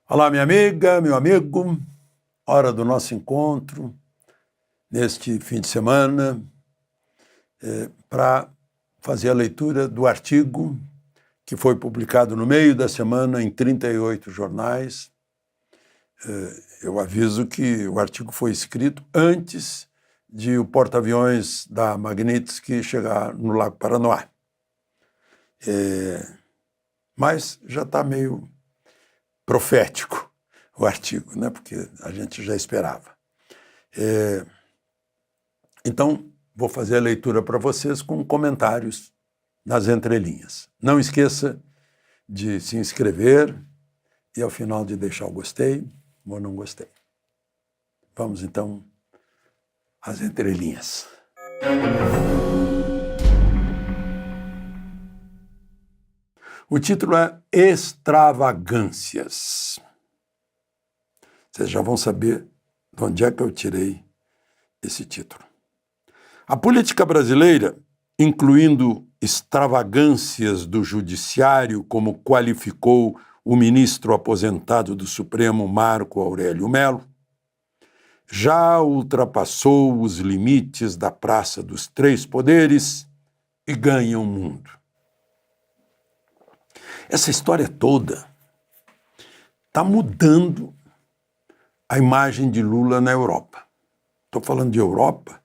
Olá, minha amiga, meu amigo, hora do nosso encontro neste fim de semana para fazer a leitura do artigo que foi publicado no meio da semana em 38 jornais. Eu aviso que o artigo foi escrito antes de o porta-aviões da Magnitsky chegar no Lago Paranoá. Mas já está meio profético o artigo, né? Porque a gente já esperava. Então, vou fazer a leitura para vocês com comentários nas entrelinhas. Não esqueça de se inscrever e, ao final, de deixar o gostei ou não gostei. Vamos, então, às entrelinhas. O título é Extravagâncias. Vocês já vão saber de onde é que eu tirei esse título. A política brasileira, incluindo extravagâncias do judiciário, como qualificou o ministro aposentado do Supremo, Marco Aurélio Mello, já ultrapassou os limites da Praça dos Três Poderes e ganha o mundo. Essa história toda está mudando a imagem de Lula na Europa. Estou falando de Europa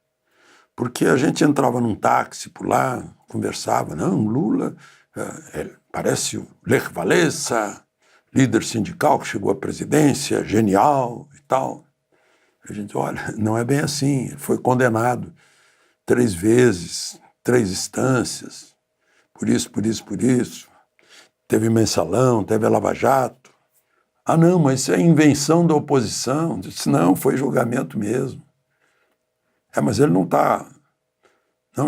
porque a gente entrava num táxi por lá, conversava, não, Lula parece o Lech Walesa, líder sindical que chegou à presidência, genial e tal. A gente, olha, não é bem assim, ele foi condenado 3 vezes, 3 instâncias, por isso, teve mensalão, teve a Lava Jato. Ah, não, mas isso é invenção da oposição. Eu disse, não, foi julgamento mesmo. Mas ele não,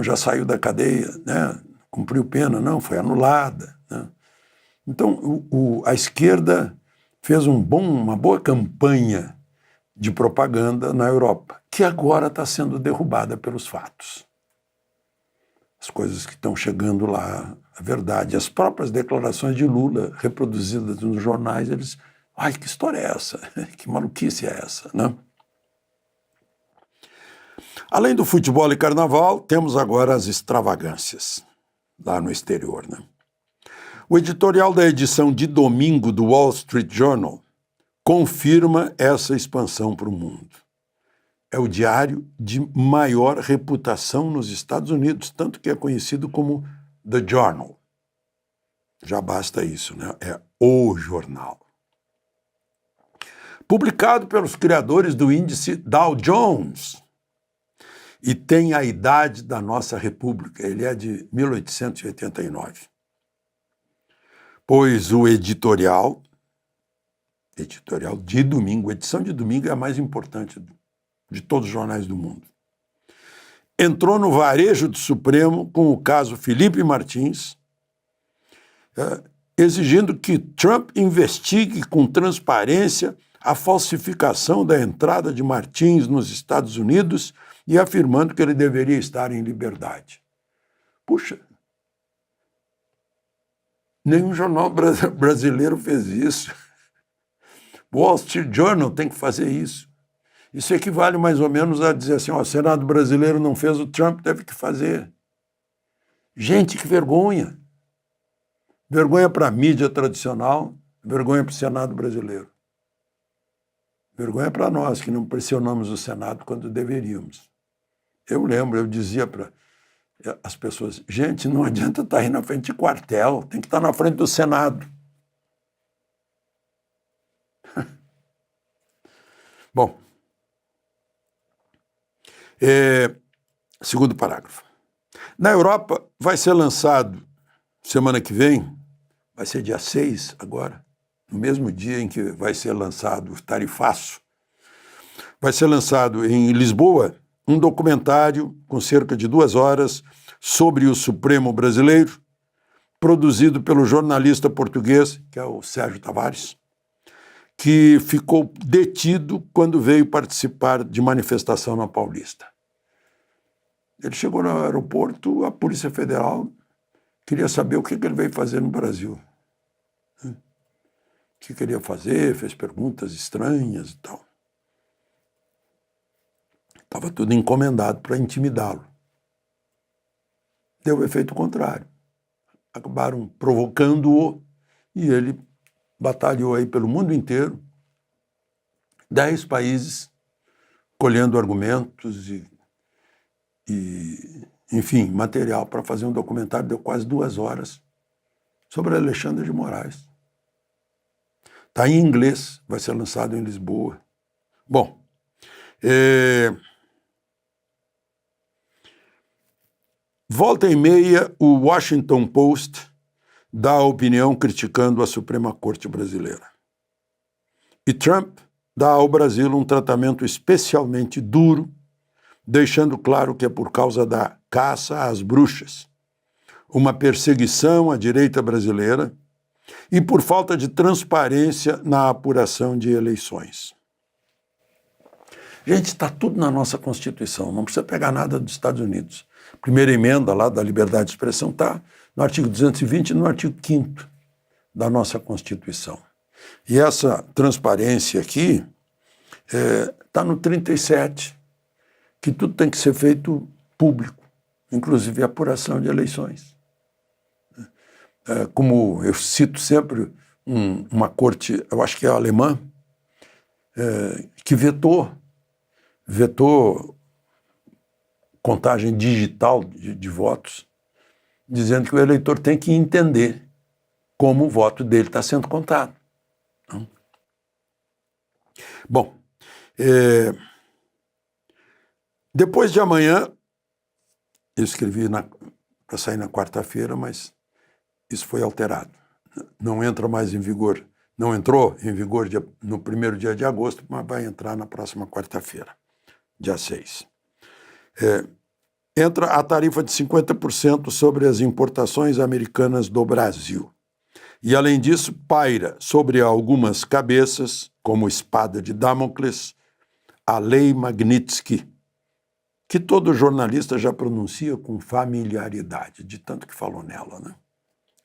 já saiu da cadeia, né? Cumpriu pena, não, foi anulada. Né? Então, a esquerda fez uma boa campanha de propaganda na Europa, que agora está sendo derrubada pelos fatos. As coisas que estão chegando lá, a verdade, as próprias declarações de Lula, reproduzidas nos jornais, eles, ai, que história é essa? Que maluquice é essa, né? Além do futebol e carnaval, temos agora as extravagâncias, lá no exterior, né? O editorial da edição de domingo do Wall Street Journal confirma essa expansão para o mundo. É o diário de maior reputação nos Estados Unidos, tanto que é conhecido como The Journal. Já basta isso, né? É o jornal. Publicado pelos criadores do índice Dow Jones, e tem a idade da nossa república, ele é de 1889. Pois o editorial de domingo, a edição de domingo é a mais importante de todos os jornais do mundo, entrou no varejo do Supremo com o caso Felipe Martins, exigindo que Trump investigue com transparência a falsificação da entrada de Martins nos Estados Unidos e afirmando que ele deveria estar em liberdade. Puxa, nenhum jornal brasileiro fez isso. O Wall Street Journal tem que fazer isso. Isso equivale mais ou menos a dizer assim, o Senado brasileiro não fez, o Trump teve que fazer. Gente, que vergonha. Vergonha para a mídia tradicional, vergonha para o Senado brasileiro. Vergonha para nós, que não pressionamos o Senado quando deveríamos. Eu lembro, eu dizia para as pessoas, gente, não adianta estar aí na frente de quartel, tem que estar na frente do Senado. Bom, segundo parágrafo. Na Europa vai ser lançado, semana que vem, vai ser dia 6 agora, no mesmo dia em que vai ser lançado o tarifaço, vai ser lançado em Lisboa um documentário com cerca de 2 horas sobre o Supremo brasileiro, produzido pelo jornalista português, que é o Sérgio Tavares, que ficou detido quando veio participar de manifestação na Paulista. Ele chegou no aeroporto, a Polícia Federal queria saber o que ele veio fazer no Brasil. que queria fazer, fez perguntas estranhas e tal. Estava tudo encomendado para intimidá-lo. Deu o efeito contrário. Acabaram provocando-o e ele batalhou aí pelo mundo inteiro, 10 países, colhendo argumentos e enfim, material para fazer um documentário. Deu quase 2 horas sobre Alexandre de Moraes. Está em inglês, vai ser lançado em Lisboa. Bom, volta e meia, o Washington Post dá a opinião criticando a Suprema Corte brasileira. E Trump dá ao Brasil um tratamento especialmente duro, deixando claro que é por causa da caça às bruxas, uma perseguição à direita brasileira e por falta de transparência na apuração de eleições. Gente, está tudo na nossa Constituição, não precisa pegar nada dos Estados Unidos. A primeira emenda lá da liberdade de expressão está no artigo 220 e no artigo 5º da nossa Constituição. E essa transparência aqui está no 37, que tudo tem que ser feito público, inclusive a apuração de eleições. Como eu cito sempre uma corte, eu acho que é alemã, que vetou contagem digital de votos, dizendo que o eleitor tem que entender como o voto dele está sendo contado. Bom, depois de amanhã, eu escrevi para sair na quarta-feira, mas isso foi alterado. Não entra mais em vigor, não entrou em vigor no primeiro dia de agosto, mas vai entrar na próxima quarta-feira, dia 6. Entra a tarifa de 50% sobre as importações americanas do Brasil. E, além disso, paira sobre algumas cabeças, como espada de Damocles, a Lei Magnitsky, que todo jornalista já pronuncia com familiaridade, de tanto que falou nela, né?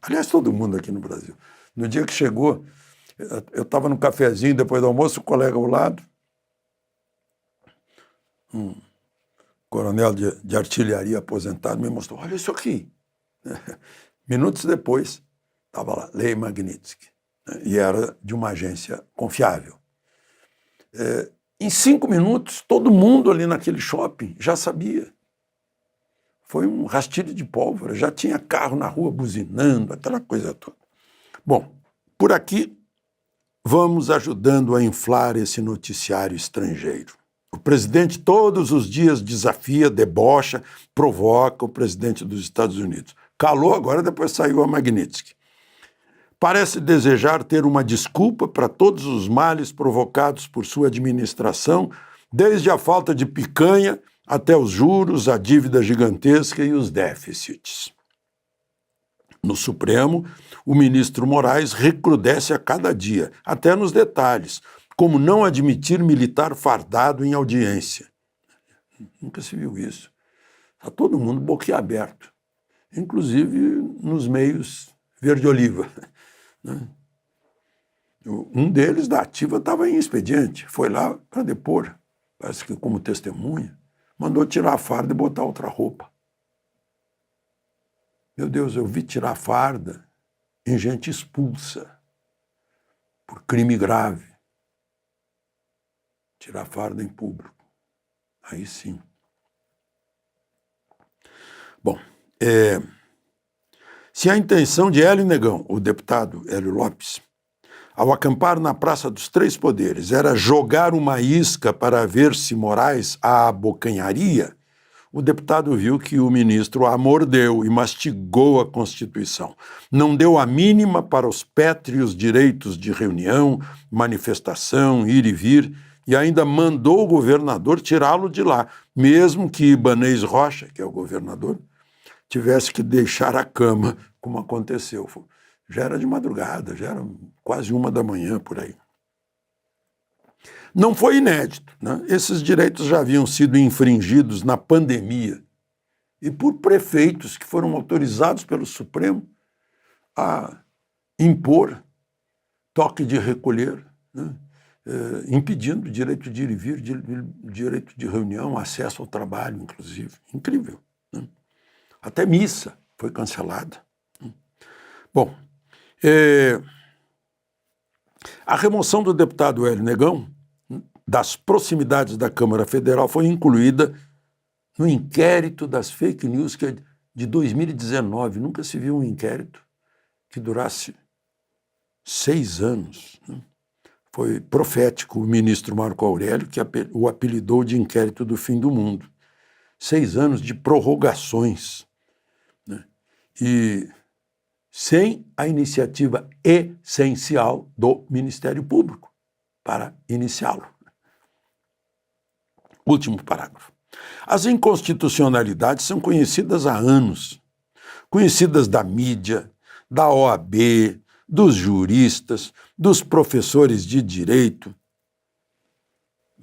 Aliás, todo mundo aqui no Brasil. No dia que chegou, eu estava no cafezinho, depois do almoço, o colega ao lado, um coronel de artilharia aposentado, me mostrou, olha isso aqui. Minutos depois, estava lá, Lei Magnitsky, né? E era de uma agência confiável. Em 5 minutos, todo mundo ali naquele shopping já sabia. Foi um rastilho de pólvora, já tinha carro na rua buzinando, aquela coisa toda. Bom, por aqui vamos ajudando a inflar esse noticiário estrangeiro. O presidente todos os dias desafia, debocha, provoca o presidente dos Estados Unidos. Calou agora, depois saiu a Magnitsky. Parece desejar ter uma desculpa para todos os males provocados por sua administração, desde a falta de picanha até os juros, a dívida gigantesca e os déficits. No Supremo, o ministro Moraes recrudesce a cada dia, até nos detalhes, como não admitir militar fardado em audiência. Nunca se viu isso. Está todo mundo boquiaberto, inclusive nos meios verde-oliva. Um deles, da ativa, estava em expediente, foi lá para depor, parece que como testemunha, mandou tirar a farda e botar outra roupa. Meu Deus, eu vi tirar a farda em gente expulsa por crime grave. Tirar a farda em público. Aí sim. Bom, se a intenção de Hélio Negão, o deputado Hélio Lopes, ao acampar na Praça dos Três Poderes, era jogar uma isca para ver se Moraes a abocanharia, o deputado viu que o ministro a mordeu e mastigou a Constituição. Não deu a mínima para os pétreos direitos de reunião, manifestação, ir e vir, e ainda mandou o governador tirá-lo de lá, mesmo que Ibanez Rocha, que é o governador, tivesse que deixar a cama, como aconteceu. Já era de madrugada, já era quase 1 da manhã, por aí. Não foi inédito, né? Esses direitos já haviam sido infringidos na pandemia e por prefeitos que foram autorizados pelo Supremo a impor toque de recolher, né? Impedindo o direito de ir e vir, direito de reunião, acesso ao trabalho, inclusive. Incrível. Né? Até missa foi cancelada. Bom, a remoção do deputado Hélio Negão das proximidades da Câmara Federal foi incluída no inquérito das fake news que é de 2019. Nunca se viu um inquérito que durasse 6 anos. Né? Foi profético o ministro Marco Aurélio, que o apelidou de inquérito do fim do mundo. 6 anos de prorrogações, né? E sem a iniciativa essencial do Ministério Público para iniciá-lo. Último parágrafo. As inconstitucionalidades são conhecidas há anos, conhecidas da mídia, da OAB, dos juristas, dos professores de direito,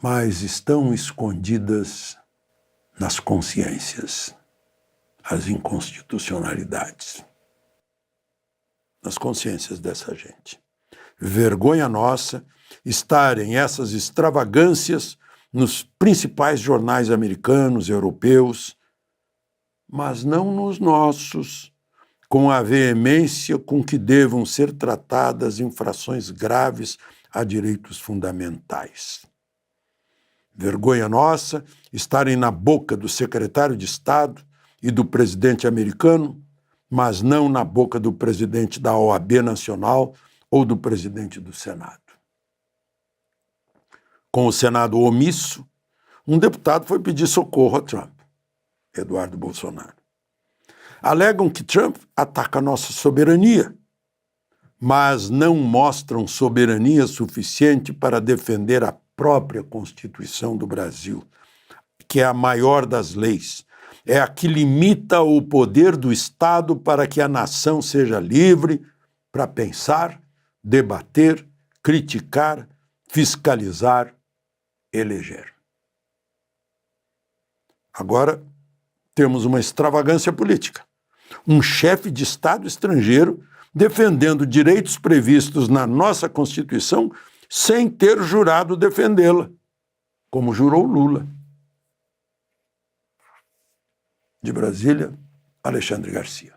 mas estão escondidas nas consciências, as inconstitucionalidades, nas consciências dessa gente. Vergonha nossa estarem essas extravagâncias nos principais jornais americanos, europeus, mas não nos nossos, com a veemência com que devam ser tratadas infrações graves a direitos fundamentais. Vergonha nossa estarem na boca do secretário de Estado e do presidente americano, mas não na boca do presidente da OAB Nacional ou do presidente do Senado. Com o Senado omisso, um deputado foi pedir socorro a Trump, Eduardo Bolsonaro. Alegam que Trump ataca a nossa soberania, mas não mostram soberania suficiente para defender a própria Constituição do Brasil, que é a maior das leis. É a que limita o poder do Estado para que a nação seja livre para pensar, debater, criticar, fiscalizar, eleger. Agora, temos uma extravagância política. Um chefe de Estado estrangeiro defendendo direitos previstos na nossa Constituição sem ter jurado defendê-la, como jurou Lula. De Brasília, Alexandre Garcia.